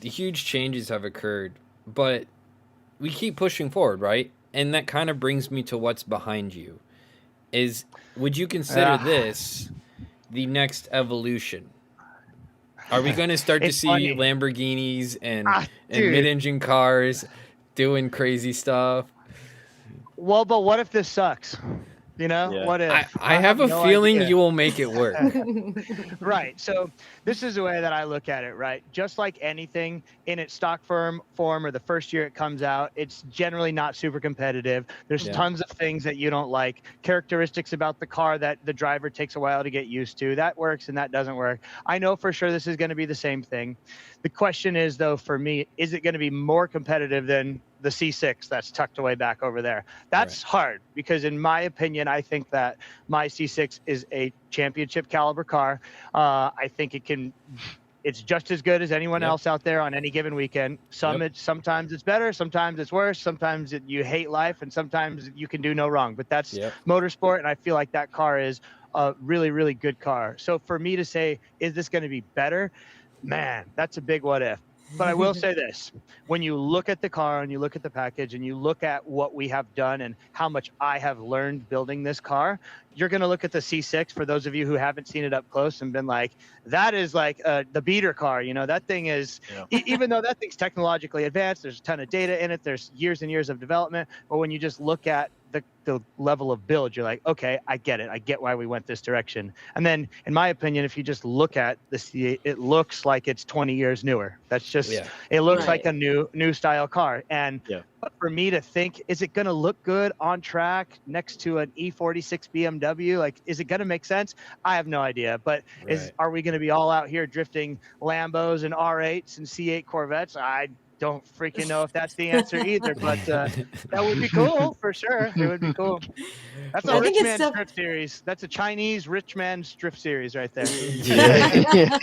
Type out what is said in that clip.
the huge changes have occurred, but we keep pushing forward, right? And that kind of brings me to what's behind you. Is would you consider Ah, this the next evolution? Are we going to start to it's see funny. Lamborghinis and Dude. mid-engine cars doing crazy stuff? Well, but what if this sucks? You know, Yeah. what if? I I have have a no feeling idea. you will make it work. Right. So this is the way that I look at it, right? Just like anything in its stock form or the first year it comes out, it's generally not super competitive. There's Yeah. tons of things that you don't like, characteristics about the car that the driver takes a while to get used to. That works and that doesn't work. I know for sure this is going to be the same thing. The question is, though, for me, is it going to be more competitive than the C6 that's tucked away back over there? That's hard because, in my opinion, I think that my C6 is a championship caliber car. I think it's just as good as anyone Yep. else out there on any given weekend. Sometimes it's better, sometimes it's worse, sometimes you hate life, and sometimes you can do no wrong. But that's Yep. motorsport, and I feel like that car is a really, really good car. So for me to say, is this going to be better? Man, that's a big what if. But I will say this, when you look at the car and you look at the package and you look at what we have done and how much I have learned building this car, you're going to look at the C6, for those of you who haven't seen it up close, and been like, that is like the beater car. You know, that thing is, even though that thing's technologically advanced, there's a ton of data in it, there's years and years of development. But when you just look at the level of build, you're like, okay, I get it. I get why we went this direction. And then, in my opinion, if you just look at the C8, it looks like it's 20 years newer. That's just, it looks like a new style car. And but for me to think, is it going to look good on track next to an E46 BMW? Like, is it going to make sense? I have no idea. But are we going to be all out here drifting Lambos and R8s and C8 Corvettes? I don't freaking know if that's the answer either, but that would be cool for sure. It would be cool. That's a rich man's drift series. That's a Chinese rich man's drift series right there. Yeah.